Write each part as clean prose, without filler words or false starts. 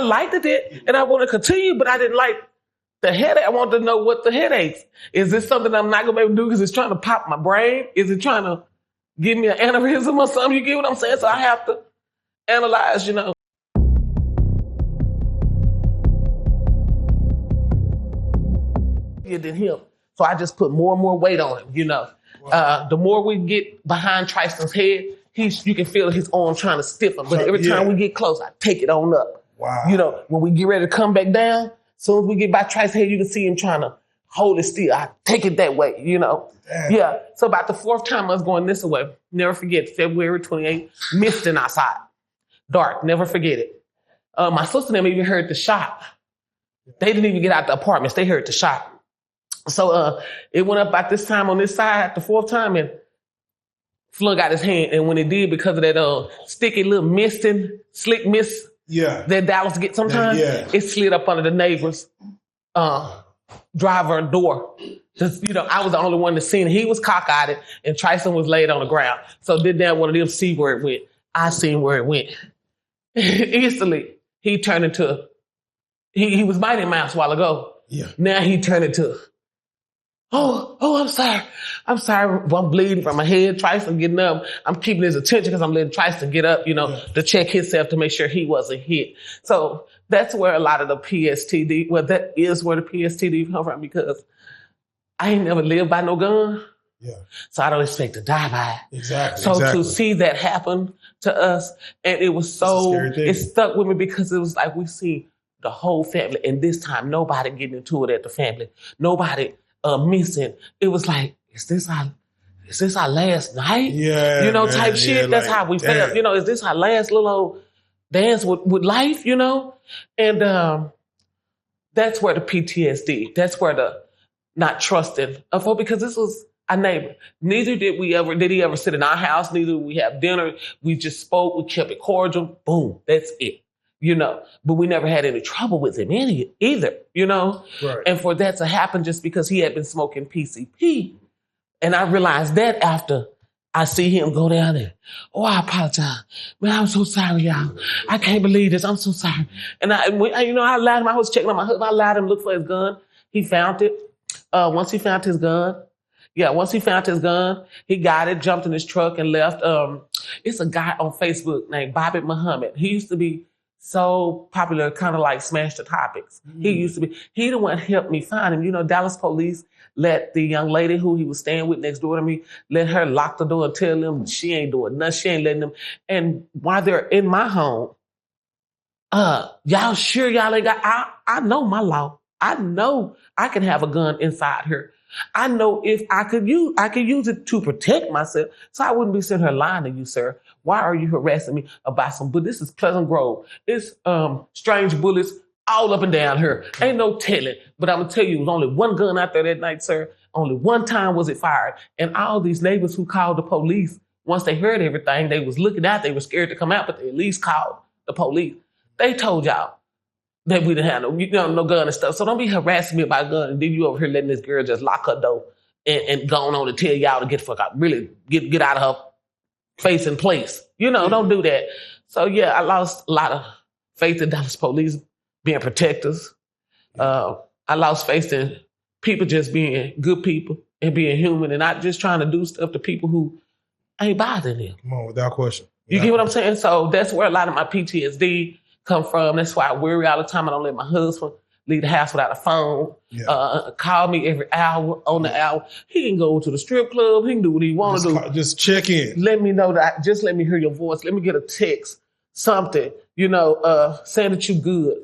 liked it and I want to continue, but I didn't like the headache. I wanted to know what the headaches. Is this something I'm not going to be able to do because it's trying to pop my brain? Is it trying to give me an aneurysm or something? You get what I'm saying? So I have to analyze, you know. Than him. So I just put more and more weight on him, you know. Wow. The more we get behind Trison's head, you can feel his arm trying to stiffen. But every time we get close, I take it on up. Wow. You know, when we get ready to come back down, as soon as we get by Trison's head, you can see him trying to hold it still. I take it that way, you know. Damn. Yeah. So about the fourth time I was going this way, never forget, February 28th, misting outside. Dark, never forget it. My sister and them even heard the shot. They didn't even get out the apartments. They heard the shot. So it went up about this time on this side, the fourth time, and flung out his hand. And when it did, because of that sticky little slick mist that Dallas gets sometimes, it slid up under the neighbor's driver door. Just, you know, I was the only one to see it. He was cockeyed and Trison was laid on the ground. So did that one of them see where it went. I seen where it went. Instantly, he turned into, he was Mighty Mouse a while ago. Yeah. Now he turned into, I'm sorry. I'm sorry. Well, I'm bleeding from my head. Trison getting up. I'm keeping his attention because I'm letting Trison get up, you know, to check himself to make sure he wasn't hit. So that's where a lot of the PTSD, that is where the PTSD come from, because I ain't never lived by no gun. Yeah. So I don't expect to die by it. Exactly. So to see that happen to us, and it was so, it stuck with me because it was like we see the whole family, and this time nobody getting into it at the family. Nobody missing. It was like, is this our last night? Yeah, you know, man, type shit. That's like, how we felt. You know, is this our last little old dance with life? You know, and that's where the PTSD. That's where the not trusting because this was a neighbor. Neither did he ever sit in our house. Neither did we have dinner. We just spoke. We kept it cordial. Boom. That's it. You know, but we never had any trouble with him either, you know? Right. And for that to happen just because he had been smoking PCP. And I realized that after I see him go down there. Oh, I apologize. Man, I'm so sorry, y'all. I can't believe this. I'm so sorry. And I lied him. I was checking on my husband. I lied him, looked for his gun. He found it. Once he found his gun, he got it, jumped in his truck and left. It's a guy on Facebook named Bobby Muhammad. He used to be so popular, kind of like Smash the Topics. He the one helped me find him. You know, Dallas police let the young lady who he was staying with next door to me, let her lock the door and tell them she ain't doing nothing. She ain't letting them. And while they're in my home, y'all sure y'all ain't got, I know my law. I know I can have a gun inside her. I know if I could use it to protect myself. So I wouldn't be sitting here lying to you, sir. Why are you harassing me about but this is Pleasant Grove. It's strange bullets all up and down here. Ain't no telling. But I'm gonna tell you, it was only one gun out there that night, sir. Only one time was it fired. And all these neighbors who called the police, once they heard everything, they was looking out, they were scared to come out, but they at least called the police. They told y'all that we didn't have no gun and stuff. So don't be harassing me about gun. And then you over here letting this girl just lock her door and going on to tell y'all to get the fuck out. Really get out of her face in place. You know, don't do that. So yeah, I lost a lot of faith in Dallas police being protectors. I lost faith in people just being good people and being human and not just trying to do stuff to people who ain't bothering them. Come on, without question. You get what I'm saying? So that's where a lot of my PTSD come from. That's why I worry all the time. I don't let my husband leave the house without a phone. Call me every hour on the hour. He can go to the strip club. He can do what he want to do. Just check in. Let me know that. Just let me hear your voice. Let me get a text, something, saying that you good.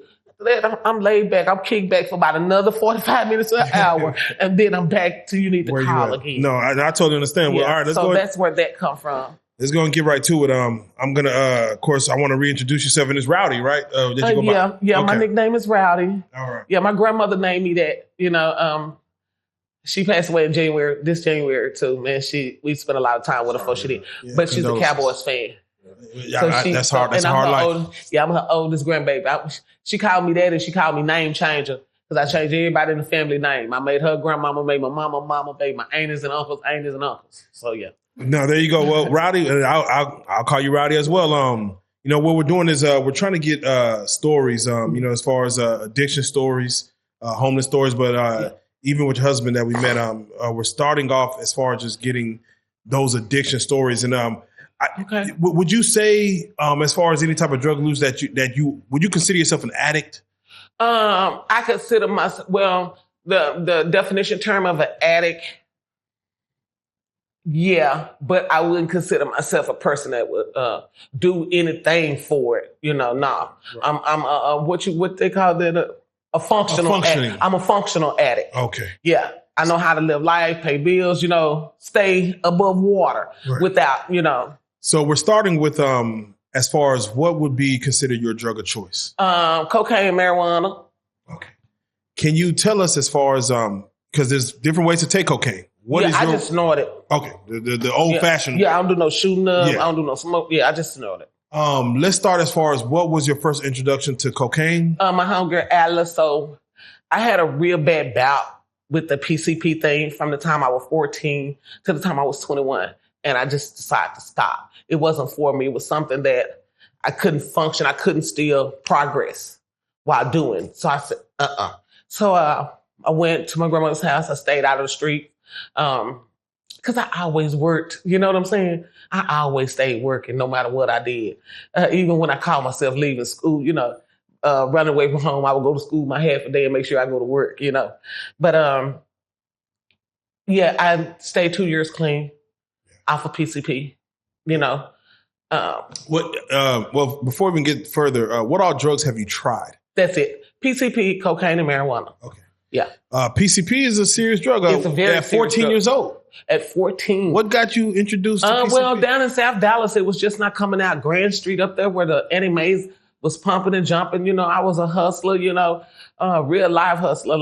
I'm laid back. I'm kicked back for about another 45 minutes to an hour. And then I'm back to you need to where call again. No, I totally understand. Well, all right, so that's where that come from. Let's go and get right to it. I'm going to, of course, I want to reintroduce yourself, and it's Rowdy, right? My nickname is Rowdy. All right. Yeah, my grandmother named me that, she passed away in this January too, man. We spent a lot of time with her before she did. Yeah, but she's a Cowboys fan. Yeah, that's hard. That's a hard life. I'm her oldest grandbaby. She called me that, and she called me name changer because I changed everybody in the family name. I made her grandmama, made my mama, made my aunties and uncles. So yeah. No, there you go. Well, Rowdy, I'll call you Rowdy as well. what we're doing is we're trying to get stories, as far as addiction stories, homeless stories, but even with your husband that we met, we're starting off as far as just getting those addiction stories. And would you say, as far as any type of drug use would you consider yourself an addict? I consider myself, the definition term of an addict, yeah, but I wouldn't consider myself a person that would do anything for it. No. Right. I'm what they call that a functional addict. I'm a functional addict. Okay. Yeah, I know how to live life, pay bills. Stay above water without. So we're starting with as far as what would be considered your drug of choice. Cocaine, marijuana. Okay. Can you tell us as far as because there's different ways to take cocaine. I just snort it. Okay, the old fashioned. Yeah, I don't do no shooting up. Yeah. I don't do no smoke. Yeah, I just snort it. Let's start as far as what was your first introduction to cocaine? My homegirl Atlas. So I had a real bad bout with the PCP thing from the time I was 14 to the time I was 21, and I just decided to stop. It wasn't for me. It was something that I couldn't function. I couldn't still progress while doing. So I said, So I went to my grandmother's house. I stayed out of the street. Because I always worked, you know what I'm saying? I always stayed working no matter what I did. Even when I called myself leaving school, running away from home, I would go to school my half a day and make sure I go to work, But I stayed 2 years clean off of PCP, Well, before we get further, what all drugs have you tried? That's it. PCP, cocaine, and marijuana. Okay. Yeah. PCP is a serious drug. It's a very at 14 years old. At 14. What got you introduced to PCP? Well, down in South Dallas, it was just not coming out. Grand Street up there where the Annie Mae's was pumping and jumping. I was a hustler, real live hustler.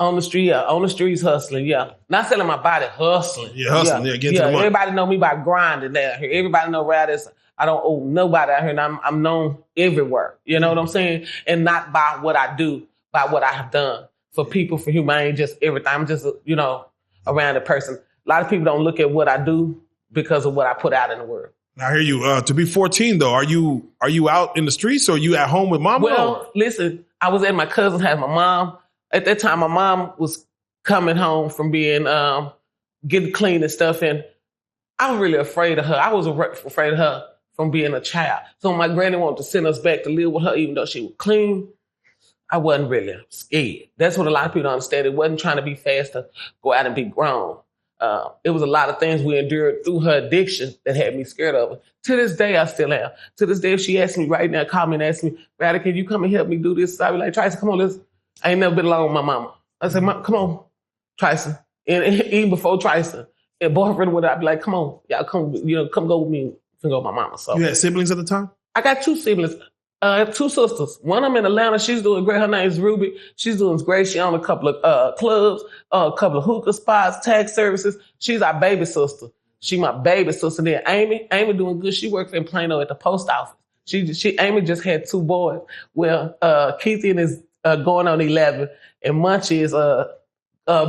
On the streets hustling, Not selling my body, hustling. Yeah, hustling, getting to the money. Everybody know me by grinding down here. Everybody know Rowdy. I don't owe nobody out here, and I'm known everywhere. You know what I'm saying? And not by what I do, by what I have done for people, for humanity, just everything. I'm just, around a person. A lot of people don't look at what I do because of what I put out in the world. I hear you. To be 14 though, are you out in the streets or are you at home with mama? Well, listen, I was at my cousin's house. My mom, at that time, my mom was coming home from being, getting clean and stuff. And I was really afraid of her. I was afraid of her from being a child. So my granny wanted to send us back to live with her, even though she was clean. I wasn't really scared. That's what a lot of people don't understand. It wasn't trying to be fast to go out and be grown. It was a lot of things we endured through her addiction that had me scared of her. To this day, I still am. To this day, if she asked me right now, call me and ask me, Rowdy, can you come and help me do this? I'd be like, Tracy, come on, let's. I ain't never been alone with my mama. I said, come on, Tracy. And even before Tracy, and boyfriend would, I'd be like, come on, y'all come go with me and go with my mama. So you had siblings at the time? I got 2 siblings. 2 sisters. One of them in Atlanta. She's doing great. Her name is Ruby. She's doing great. She owned a couple of clubs, a couple of hookah spots, tax services. She's our baby sister. She my baby sister. Then Amy doing good. She works in Plano at the post office. Amy just had 2 boys. Well, Keithian is going on 11, and Munchie is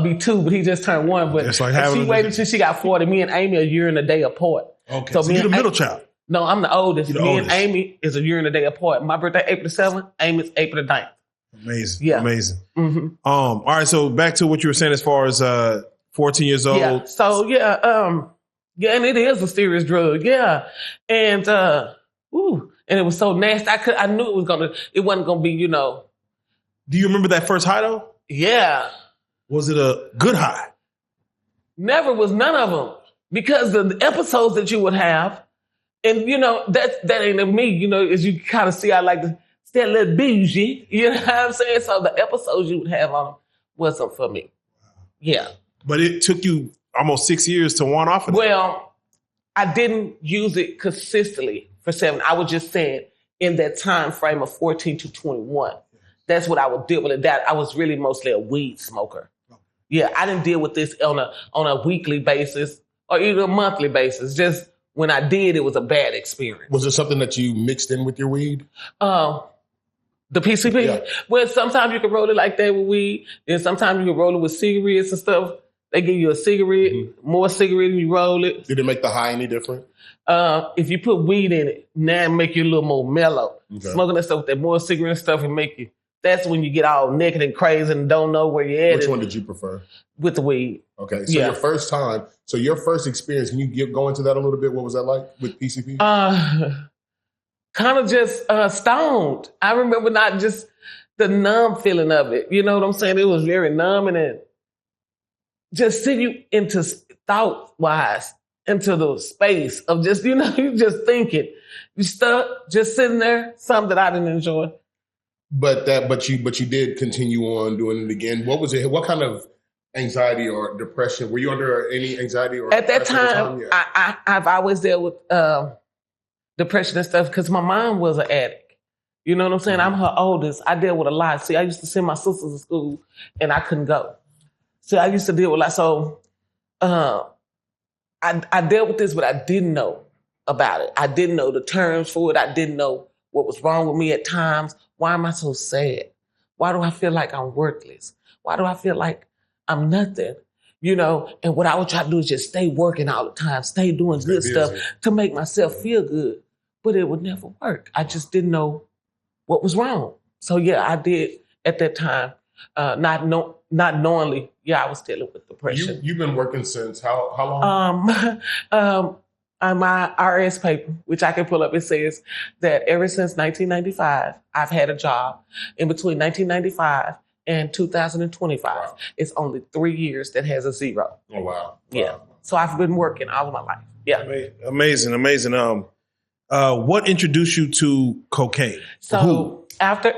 be 2, but he just turned 1. But she waited till she got 40. Me and Amy a year and a day apart. Okay, so you're the middle child. No, I'm the oldest. Me and Amy is a year and a day apart. My birthday, April 7th. Amy's April 9th. Amazing. Yeah. Amazing. Mm-hmm. All right. So back to what you were saying as far as 14 years old. Yeah. So, and it is a serious drug. Yeah. And, and it was so nasty. I knew it wasn't going to be, Do you remember that first high though? Yeah. Was it a good high? Never was none of them. Because the episodes that you would have, and that ain't in me, as you kind of see, I like to stay a little bougie, you know what I'm saying? So the episodes you would have on them wasn't for me. Yeah. But it took you almost 6 years to want off of it. Well, I didn't use it consistently for 7. I was just saying in that time frame of 14 to 21. That's what I would deal with. That I was really mostly a weed smoker. Yeah, I didn't deal with this on a weekly basis or even a monthly basis. Just when I did, it was a bad experience. Was it something that you mixed in with your weed? The PCP? Yeah. Well, sometimes you can roll it like that with weed. And sometimes you can roll it with cigarettes and stuff. They give you a cigarette, more cigarette, and you roll it. Did it make the high any different? If you put weed in it, now it make you a little more mellow. Okay. Smoking that stuff with that more cigarette stuff and make you. That's when you get all naked and crazy and don't know where you're at. Which one did you prefer? With the weed. Okay, so your first time, your first experience, can you go into that a little bit? What was that like with PCP? Kind of just stoned. I remember not just the numb feeling of it. You know what I'm saying? It was very numbing and just send you into thought-wise, into the space of just, you just thinking. You stuck, just sitting there, something that I didn't enjoy. But you did continue on doing it again. What was it? What kind of anxiety or depression? Were you under any anxiety or at that time? Yeah. I've always dealt with depression and stuff because my mom was an addict. You know what I'm saying? I'm her oldest. I dealt with a lot. See, I used to send my sisters to school and I couldn't go. See, I used to deal with a lot. So I dealt with this, but I didn't know about it. I didn't know the terms for it. I didn't know what was wrong with me at times. Why am I so sad? Why do I feel like I'm worthless? Why do I feel like I'm nothing? And what I would try to do is just stay working all the time, stay doing good stuff to make myself feel good. But it would never work. I just didn't know what was wrong. So yeah, I did at that time, not knowingly. Yeah, I was dealing with depression. You've been working since how long? On my RS paper, which I can pull up, it says that ever since 1995, I've had a job. In between 1995 and 2025, wow. It's only 3 years that has a 0. Oh, wow. Yeah. So I've been working all of my life. Yeah. Amazing. What introduced you to cocaine? So after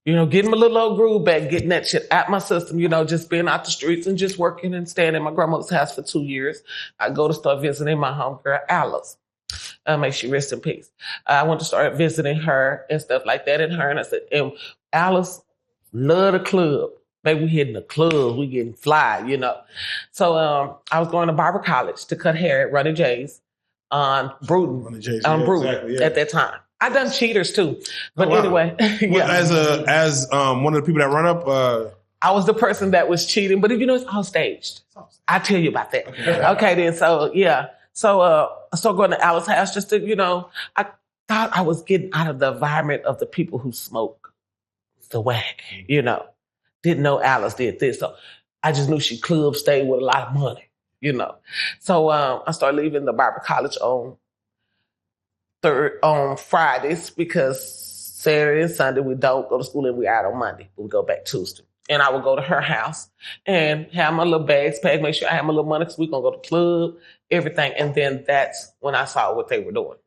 getting my little old groove back, getting that shit out my system, just being out the streets and just working and staying in my grandmother's house for 2 years. I go to start visiting my homegirl, Alice. May she rest in peace. I went to start visiting her and stuff like that. And I said, and Alice loved the club. Baby, we hitting the club. We getting fly, So I was going to Barber College to cut hair at Rowdy J's on Bruton. Exactly, at that time. I done cheaters too, but anyway. Yeah. As one of the people that run up, I was the person that was cheating, but it's all staged. I'll tell you about that. Okay, then. So yeah, I started going to Alice's house just to, I thought I was getting out of the environment of the people who smoke the whack. Didn't know Alice did this, so I just knew she club stayed with a lot of money. So I started leaving the Barber College on Fridays because Saturday and Sunday we don't go to school and we out on Monday. We go back Tuesday. And I would go to her house and have my little bags packed, make sure I have my little money because we're going to go to the club, everything. And then that's when I saw what they were doing,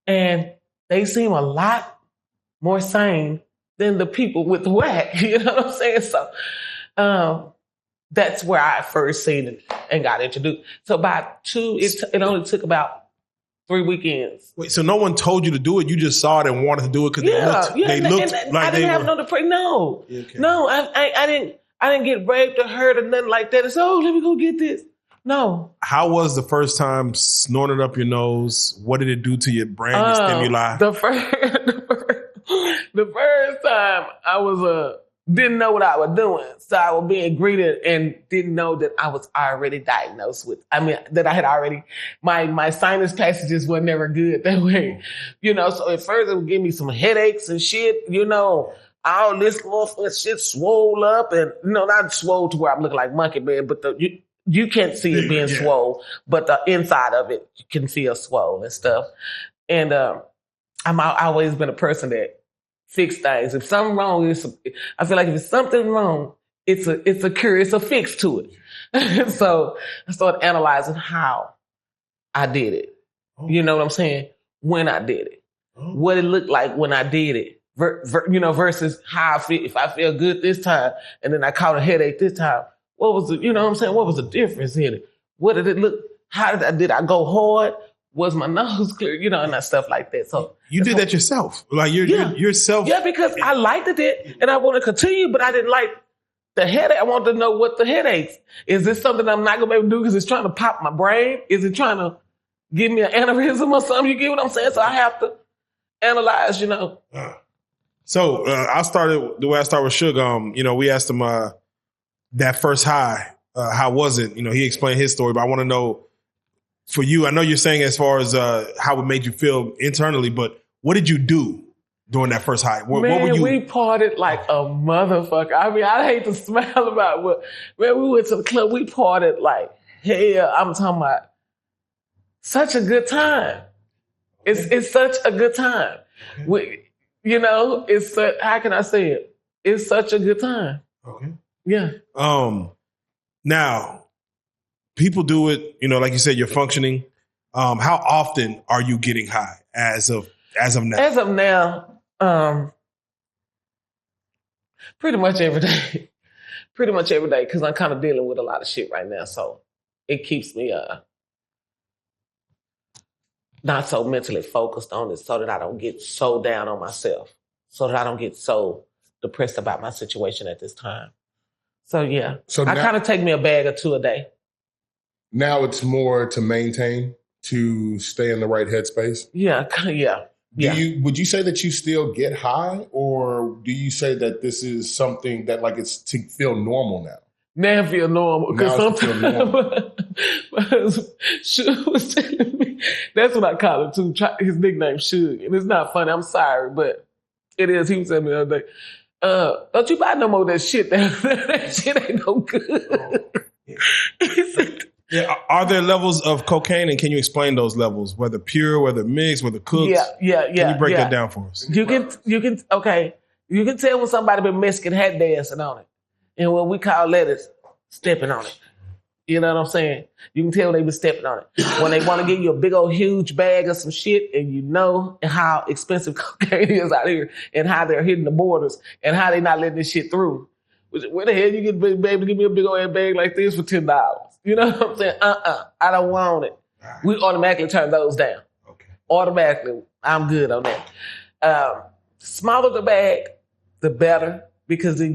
And they seem a lot more sane than the people with the whack, you know what I'm saying? So that's where I first seen it and got introduced. So by it only took about 3 weekends. Wait, so no one told you to do it? You just saw it and wanted to do it because they looked like I didn't have no depression. No, okay. No, I didn't get raped or hurt or nothing like that. It's let me go get this. No. How was the first time snorting up your nose? What did it do to your brain, your stimuli? The first time I was didn't know what I was doing. So I was being greeted and didn't know that I was already diagnosed with, that I had already, my sinus passages were never good that way. So at first it would give me some headaches and shit, all this motherfucking shit swole up and, not swole to where I'm looking like Monkey Man, but you can't see it being swole, but the inside of it, you can feel swole and stuff. And I've always been a person that fix things. If something wrong, I feel like if it's something wrong, it's a cure, it's a fix to it. So I started analyzing how I did it. Oh. You know what I'm saying? When I did it. Oh. What it looked like when I did it. Versus how I feel. If I feel good this time and then I caught a headache this time, what was the, what I'm saying? What was the difference in it? What did it look? How did I go hard? Was my nose clear? And that stuff like that. So you did that yourself, like yourself. Yeah, because I liked it and I want to continue, but I didn't like the headache. I wanted to know what the headaches. Is this something I'm not gonna be able to do because it's trying to pop my brain? Is it trying to give me an aneurysm or something? You get what I'm saying? So I have to analyze. So the way I start with Suge. We asked him that first high. How was it? He explained his story, but I want to know for you, I know you're saying as far as how it made you feel internally, but what did you do during that first high? What were you? We partied like a motherfucker. I mean, I hate to smile about what. Man, we went to the club. We partied like hell. I'm talking about such a good time. It's such a good time. It's how can I say it? It's such a good time. Okay. Yeah. Now, people do it. Like you said, you're functioning. How often are you getting high as of now? As of now, pretty much every day. Pretty much every day, because I'm kind of dealing with a lot of shit right now. So it keeps me not so mentally focused on it, so that I don't get so down on myself, so that I don't get so depressed about my situation at this time. So yeah, I kind of take me a bag or two a day. Now it's more to maintain, to stay in the right headspace. Yeah. Would you say that you still get high, or do you say that this is something that like it's to feel normal now? Now I feel normal, because sometimes Suge was telling me, that's what I call him too. His nickname Suge, and it's not funny. I'm sorry, but it is. He was telling me the other day, "Don't you buy no more of that shit? That shit ain't no good." He said, yeah, are there levels of cocaine, and can you explain those levels? Whether pure, whether mixed, whether cooked? Yeah. Can you break that down for us? You can tell when somebody been Mexican hat dancing on it, and what we call letters stepping on it. You know what I'm saying? You can tell they been stepping on it when they want to give you a big old huge bag of some shit, and you know how expensive cocaine is out here, and how they're hitting the borders, and how they not letting this shit through. Where the hell you get baby give me a big old bag like this for $10? You know what I'm saying? I don't want it. We automatically turn those down. Okay. Automatically. I'm good on that. Smaller the bag, the better, because then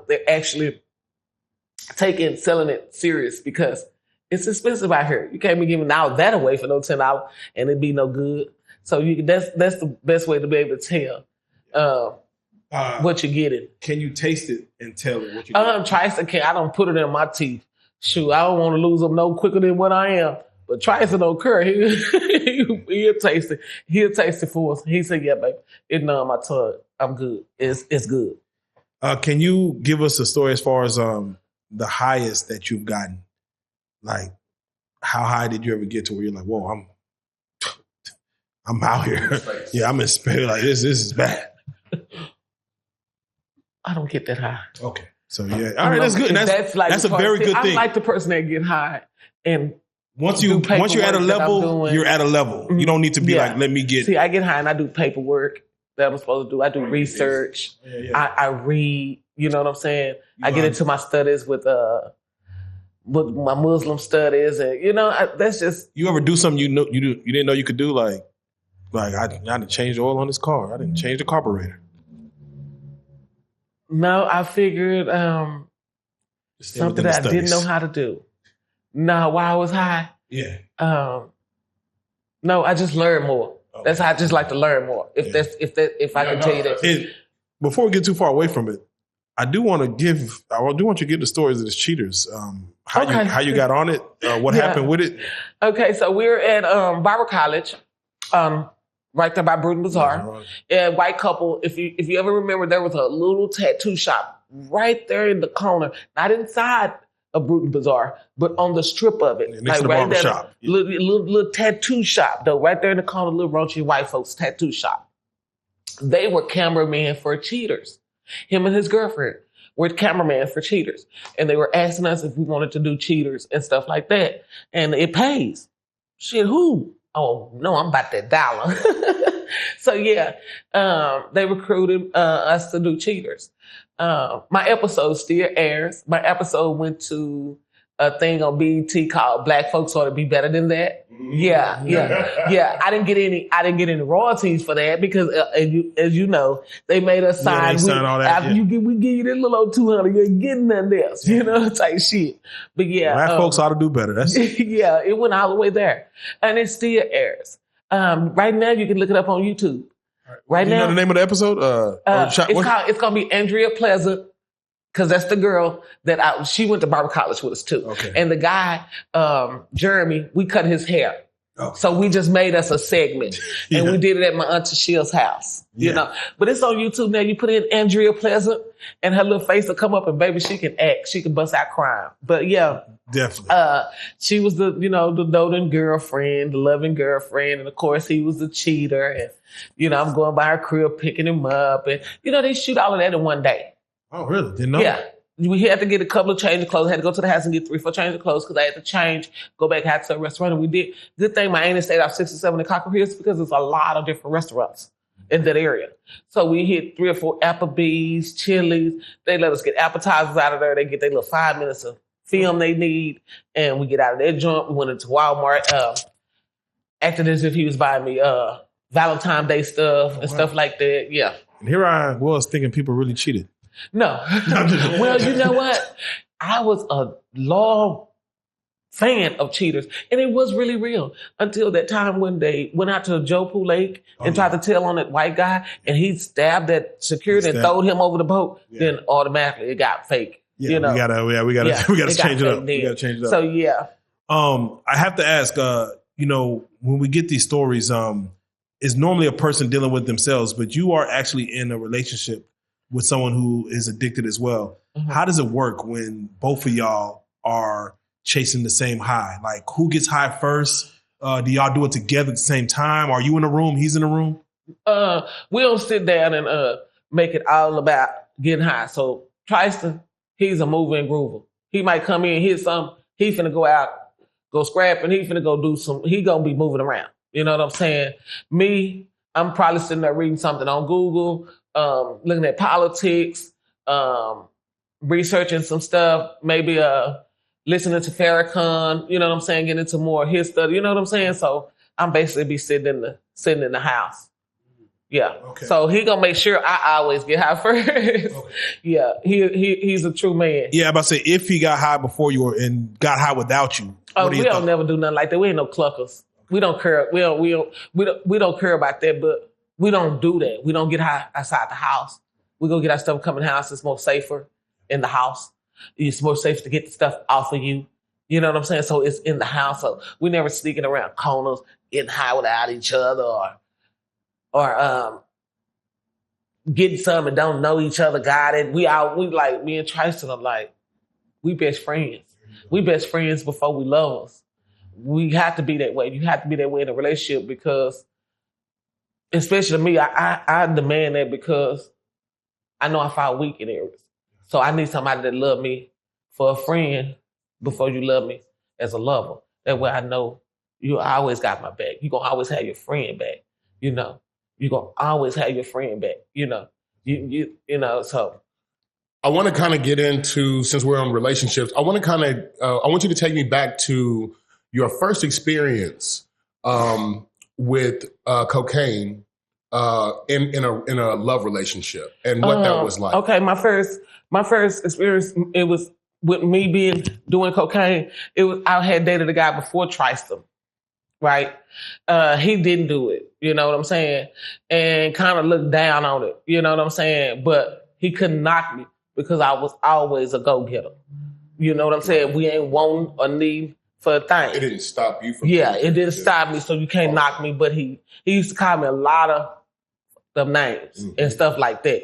they're actually selling it serious, because it's expensive out here. You can't be giving all that away for no $10 and it be no good. So that's the best way to be able to tell what you're getting. Can you taste it and tell it what you're getting? Trice, I don't put it in my teeth. Shoot, I don't want to lose them no quicker than what I am. But Trice don't care. He'll taste it. He'll taste it for us. He said, "Yeah, baby, it numb my tongue. I'm good. It's good." Can you give us a story as far as the highest that you've gotten? Like, how high did you ever get to where you're like, "Whoa, I'm out here. Yeah, I'm in space. Like this is bad." I don't get that high. Okay. So yeah, all right, that's good. That's a very good thing. I like the person that get high, and once you're at a level, you're at a level. Mm-hmm. You don't need to be like, let me get. See, I get high and I do paperwork that I'm supposed to do. I do research. Yeah. I read. You know what I'm saying? I get into my studies with my Muslim studies, and that's just. You ever do something you didn't know you could do? Like I didn't change the oil on this car. I didn't change the carburetor. No, I figured something that I didn't know how to do. No, while I was high. Yeah. No, I just learned more. Okay. That's how I just like to learn more. If I can tell you that. Before we get too far away from it, I do want you to give the stories of the cheaters. How you got on it? What happened with it? Okay, so we're at Bible College. Right there by Bruton Bazaar. Yeah, and white couple, if you ever remember, there was a little tattoo shop right there in the corner, not inside of Bruton Bazaar, but on the strip of it. Next to the barber shop. Little tattoo shop, though, right there in the corner, little raunchy white folks tattoo shop. They were cameramen for cheaters. Him and his girlfriend were cameramen for cheaters. And they were asking us if we wanted to do cheaters and stuff like that. And it pays. Shit, who? Oh, no, I'm about that dollar. So, yeah, they recruited us to do cheaters. My episode still airs. My episode went to a thing on BET called Black Folks Ought to Be Better Than That. Yeah. I didn't get any royalties for that because, as you know, they made us sign. We give you this little old $200, you ain't getting nothing else, type shit. But yeah, Black folks ought to do better. That's yeah, it went all the way there, and it still airs. Right now, you can look it up on YouTube. Right now, you know the name of the episode? It's gonna be Andrea Pleasant Because that's the girl that she went to Barber College with us too. Okay. And the guy, Jeremy, we cut his hair. Okay. So we just made us a segment. And we did it at my Auntie Shield's house. You know. But it's on YouTube now. You put in Andrea Pleasant and her little face will come up and baby, she can act. She can bust out crying. But yeah. Definitely. She was the doting girlfriend, the loving girlfriend. And of course he was the cheater. And, I'm going by her crib, picking him up. And, they shoot all of that in one day. Oh, really? Didn't know? Yeah. We had to get a couple of change of clothes. I had to go to the house and get 3-4 change of clothes because I had to change, go back out to a restaurant. And we did. Good thing my auntie stayed off 67 in Cockrell Hills because there's a lot of different restaurants in that area. So we hit 3 or 4 Applebee's, Chili's. They let us get appetizers out of there. They get their little 5 minutes of film they need. And we get out of that joint. We went into Walmart, acted as if he was buying me Valentine's Day stuff and stuff like that. Yeah. And here I was thinking people really cheated. No. Well, you know what? I was a long fan of cheaters. And it was really real until that time when they went out to Joe Poo Lake and tried to tell on that white guy and he stabbed that security and throwed him over the boat. Yeah. Then automatically it got fake. Yeah, we gotta change it up. We gotta change it up. So yeah. I have to ask, when we get these stories, it's normally a person dealing with themselves, but you are actually in a relationship with someone who is addicted as well. Mm-hmm. How does it work when both of y'all are chasing the same high? Like, who gets high first? Do y'all do it together at the same time? Are you in a room? He's in a room? We don't sit down and make it all about getting high. So Tristan, he's a mover and groover. He might come in, hit something. He finna go out, go scrap, and he finna go do some. He gonna be moving around. You know what I'm saying? Me, I'm probably sitting there reading something on Google, looking at politics, researching some stuff, maybe listening to Farrakhan, you know what I'm saying, getting into more of his stuff, you know what I'm saying? So I'm basically be sitting in the house. Yeah. Okay. So he gonna make sure I always get high first. Okay. Yeah. He's a true man. Yeah, I'm about to say, if he got high before you and got high without you. We don't never do nothing like that. We ain't no cluckers. We don't care. We don't care about that, but we don't do that. We don't get high outside the house. We go get our stuff come in the house. It's more safer in the house. It's more safe to get the stuff off of you. You know what I'm saying? So it's in the house. So we never sneaking around corners, getting high without each other or getting some and don't know each other, got it. We like, me and Tristan are like, we best friends. We best friends before we love us. We have to be that way. You have to be that way in a relationship because, especially me, I demand that because I know I fall weak in areas. So I need somebody that love me for a friend before you love me as a lover. That way I know you always got my back. You're going to always have your friend back. You know, you're going to always have your friend back. You know, you know, so. I want to kind of get into, since we're on relationships, I want you to take me back to your first experience with cocaine in a love relationship and what that was like. Okay, my first experience, it was with me doing cocaine. It was, I had dated a guy before Tristan, right? He didn't do it, you know what I'm saying, and kind of looked down on it, you know what I'm saying. But he couldn't knock me because I was always a go-getter. You know what I'm saying? We ain't wanting or need for a thing. It didn't stop you from it didn't stop me, so you can't knock me. But he used to call me a lot of them names and stuff like that.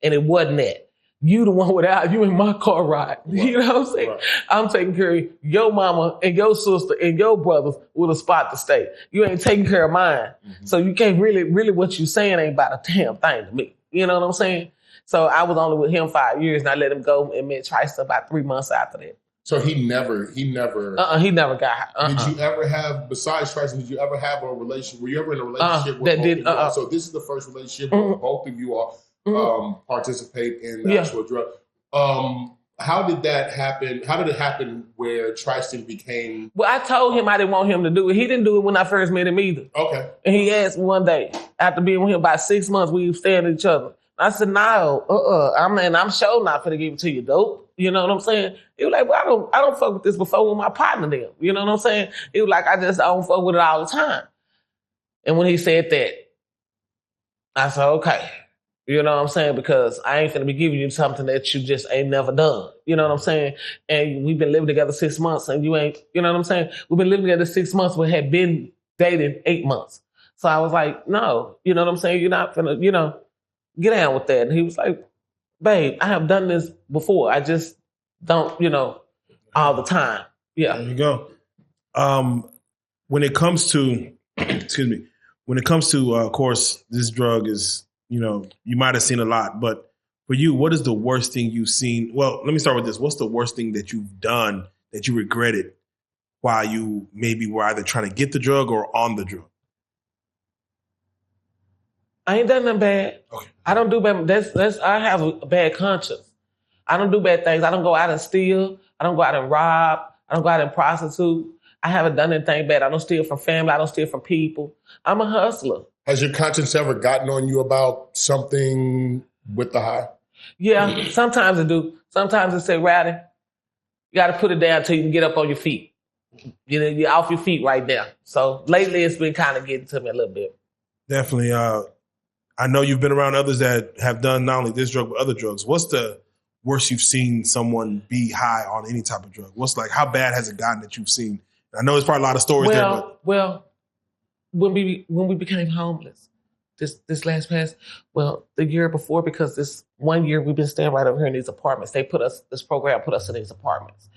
And it wasn't that. You the one without, you in my car ride. Right. You know what I'm saying? Right. I'm taking care of your mama and your sister and your brothers with a spot to stay. You ain't taking care of mine. Mm-hmm. So you can't really what you saying ain't about a damn thing to me. You know what I'm saying? So I was only with him 5 years and I let him go and met Tristan about 3 months after that. So he never. He never got. Did you ever have, besides Tristan, did you ever have a relationship? Were you ever in a relationship with both of you? So this is the first relationship where both of you are participate in the actual drug. How did that happen? How did it happen where Tristan became? Well, I told him I didn't want him to do it. He didn't do it when I first met him either. Okay. And he asked me one day, after being with him about 6 months, we were staring at each other. I said, no, I'm sure not finna give it to you, dope. You know what I'm saying? He was like, well, I don't fuck with this before with my partner then. You know what I'm saying? He was like, I don't fuck with it all the time. And when he said that, I said, okay. You know what I'm saying? Because I ain't finna be giving you something that you just ain't never done. You know what I'm saying? And we've been living together 6 months and you ain't, you know what I'm saying? We've been living together 6 months, but had been dating 8 months. So I was like, no, you know what I'm saying? You're not finna, get down with that. And he was like, babe, I have done this before. I just don't, all the time. Yeah. There you go. When it comes to, of course, this drug is, you might have seen a lot, but for you, what is the worst thing you've seen? Well, let me start with this. What's the worst thing that you've done that you regretted while you maybe were either trying to get the drug or on the drug? I ain't done nothing bad. Okay. I don't do bad. I have a bad conscience. I don't do bad things. I don't go out and steal. I don't go out and rob. I don't go out and prostitute. I haven't done anything bad. I don't steal from family. I don't steal from people. I'm a hustler. Has your conscience ever gotten on you about something with the high? Yeah, sometimes it do. Sometimes it say, Rowdy, you got to put it down till you can get up on your feet. You're off your feet right now. So lately it's been kind of getting to me a little bit. Definitely. I know you've been around others that have done not only this drug, but other drugs. What's the worst you've seen someone be high on any type of drug? How bad has it gotten that you've seen? I know there's probably a lot of stories there, but. Well, when we became homeless, this last past, the year before, because this 1 year we've been staying right over here in these apartments. This program put us in these apartments.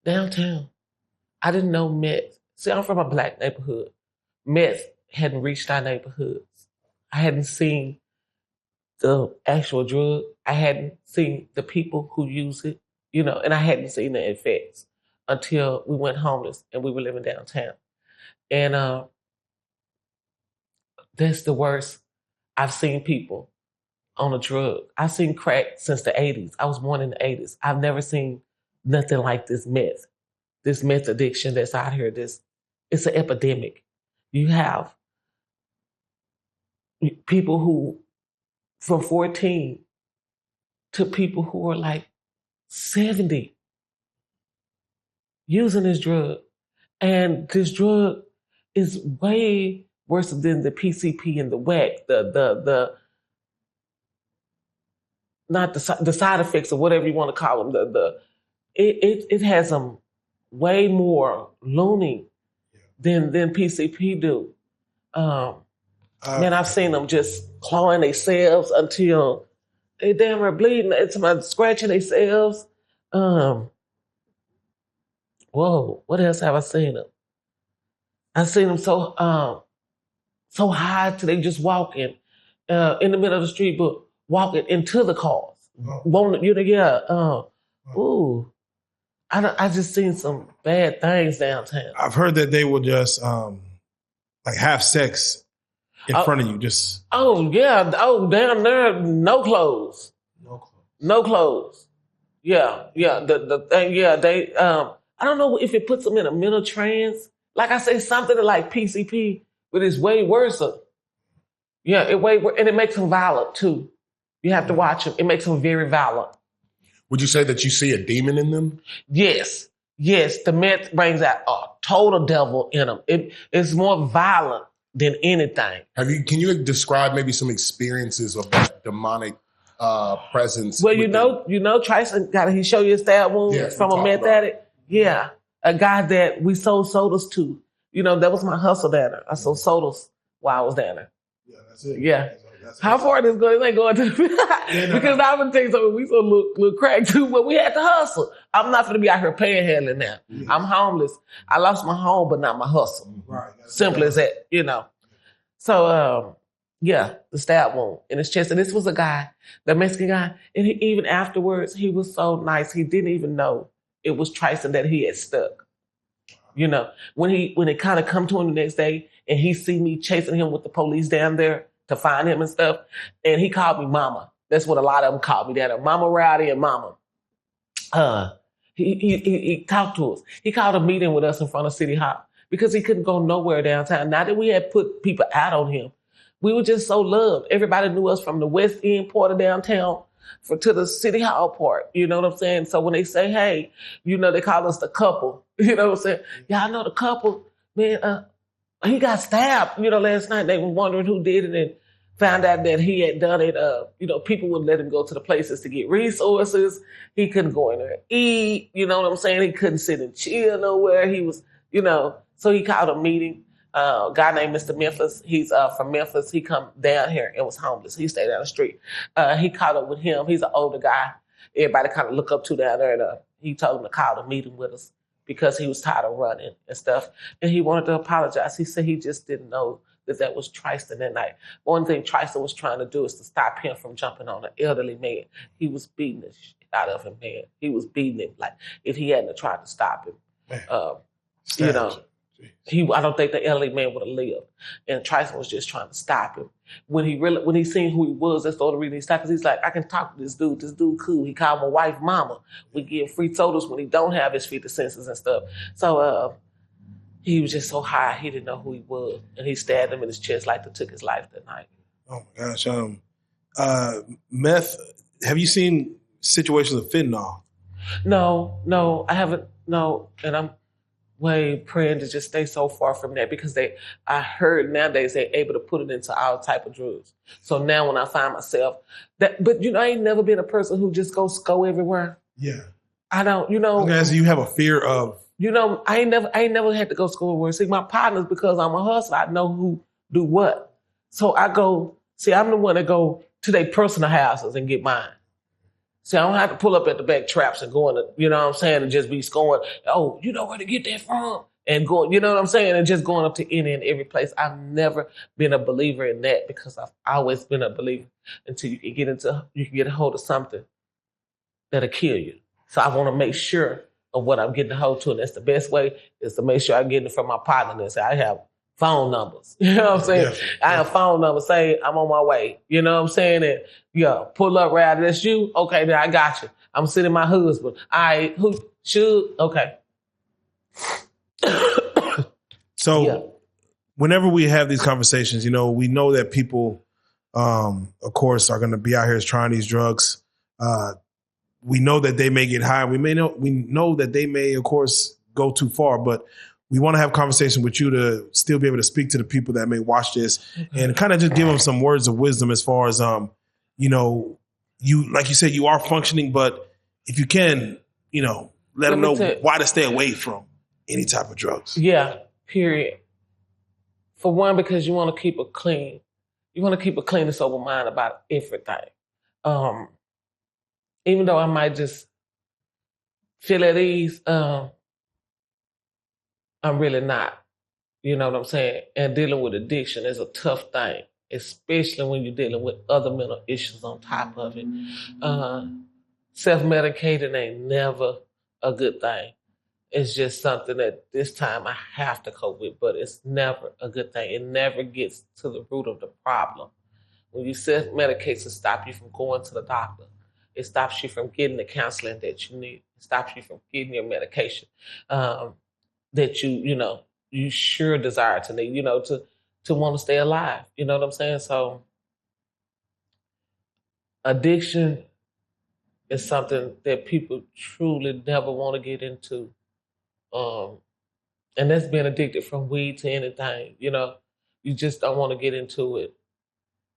Downtown, I didn't know meth. See, I'm from a black neighborhood. Meth hadn't reached our neighborhoods. I hadn't seen the actual drug. I hadn't seen the people who use it, and I hadn't seen the effects until we went homeless and we were living downtown. And that's the worst. I've seen people on a drug. I've seen crack since the 80s. I was born in the 80s. I've never seen nothing like this meth addiction that's out here. It's an epidemic. You have people who, from 14 to people who are like 70, using this drug. And this drug is way worse than the PCP and the WAC, the side effects or whatever you want to call them. It has them way more loony than PCP do. Man, I've seen them just clawing themselves until they damn are bleeding. It's about scratching themselves. Whoa, what else have I seen them? I've seen them so high till they just walking in the middle of the street, but walking into the cars. Ooh. I just seen some bad things downtown. I've heard that they will just have sex in front of you. Just down there, no clothes. Yeah. The thing. Yeah, they. I don't know if it puts them in a mental trance. Like I say, something like PCP, but it's way worse. Yeah, and it makes them violent too. You have to watch them. It makes them very violent. Would you say that you see a demon in them? Yes. The meth brings out a total devil in them. It's more violent than anything. Can you describe maybe some experiences of that demonic presence? Well, Tryson he showed you a stab wound from a meth addict. Yeah, a guy that we sold sodas to. That was my hustle down there. I sold sodas while I was down there. Yeah, that's it. Yeah. How far this going? It ain't going to because I'm gonna tell you something. We sold little crack too, but we had to hustle. I'm not gonna be out here panhandling now. Yeah. I'm homeless. I lost my home, but not my hustle. Right. Simple as that. So the stab wound in his chest, and this was a guy, the Mexican guy, and even afterwards, he was so nice. He didn't even know it was Tryson that he had stuck. When it kind of come to him the next day, and he see me chasing him with the police down there to find him and stuff, and he called me Mama. That's what a lot of them called me down there, Mama Rowdy and Mama. He talked to us. He called a meeting with us in front of City Hall because he couldn't go nowhere downtown. Now that we had put people out on him, we were just so loved. Everybody knew us from the West End part of downtown to the City Hall part. You know what I'm saying? So when they say, hey, they call us the couple. You know what I'm saying? Y'all know the couple, man. He got stabbed, last night. They were wondering who did it. Found out that he had done it. People wouldn't let him go to the places to get resources. He couldn't go in there and eat. You know what I'm saying? He couldn't sit and chill nowhere. He was, so he called a meeting. A guy named Mr. Memphis. He's from Memphis. He come down here and was homeless. He stayed down the street. He caught up with him. He's an older guy. Everybody kind of look up to down there. And he told him to call a meeting with us because he was tired of running and stuff. And he wanted to apologize. He said he just didn't know that was Tristan that night. One thing Tristan was trying to do is to stop him from jumping on an elderly man. He was beating the shit out of him, man. He was beating him. Like, if he hadn't tried to stop him, I don't think the elderly man would have lived. And Tristan was just trying to stop him. When he seen who he was, that's the only reason he stopped. Because he's like, I can talk to this dude. This dude cool. He called my wife mama. We give free sodas when he don't have his 50 cents and stuff. So, he was just so high, he didn't know who he was. And he stabbed him in his chest like that took his life that night. Oh, my gosh. Meth, have you seen situations of fentanyl? No, I haven't. No, and I'm way praying to just stay so far from that because I heard nowadays they're able to put it into all type of drugs. So now when I find myself, but I ain't never been a person who just goes go everywhere. Yeah. I don't, Okay, so you have a fear of... I ain't never had to go school where. See, my partners, because I'm a hustler, I know who do what. So I go, I'm the one that go to their personal houses and get mine. See, I don't have to pull up at the back traps and go in, and just be scoring, oh, you know where to get that from? And going, and just going up to any and every place. I've never been a believer in that because I've always been a believer until you can get a hold of something that'll kill you. So I want to make sure of what I'm getting a hold to, and that's the best way is to make sure I'm getting it from my partner and say, I have phone numbers. You know what I'm saying? Definitely. I have phone numbers, say I'm on my way. You know what I'm saying? And pull up, Rowdy, that's you? Okay, then I got you. I'm sending my husband. All right, who should? Okay. So whenever we have these conversations, we know that people, of course, are going to be out here trying these drugs. We know that they may get high. We know that they may, of course, go too far, but we want to have a conversation with you to still be able to speak to the people that may watch this and kind of just give them some words of wisdom as far as, you, like you said, you are functioning, but if you can, let them know why to stay away from any type of drugs. Yeah, period. For one, because you want to keep it clean. You want to keep a clean and sober mind about everything. Even though I might just feel at ease, I'm really not. You know what I'm saying? And dealing with addiction is a tough thing, especially when you're dealing with other mental issues on top of it. Self-medicating ain't never a good thing. It's just something that this time I have to cope with, but it's never a good thing. It never gets to the root of the problem. When you self-medicate to stop you from going to the doctor, it stops you from getting the counseling that you need. It stops you from getting your medication that you sure desire to need, to want to stay alive. You know what I'm saying? So addiction is something that people truly never want to get into. And that's being addicted from weed to anything, you just don't want to get into it.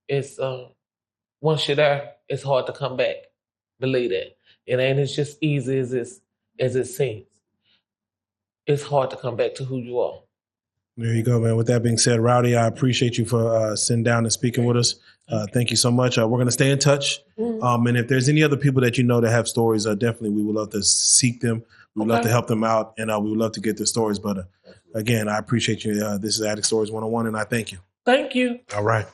It's, once you're there, it's hard to come back. Believe that. It ain't as just easy as it seems. It's hard to come back to who you are. There you go, man. With that being said, Rowdy, I appreciate you for sitting down and speaking with us. Thank you so much. We're going to stay in touch. And if there's any other people that that have stories, definitely we would love to seek them. We'd love to help them out, and we would love to get their stories. But again, I appreciate you. This is Addict Stories 101, and I thank you. Thank you. All right.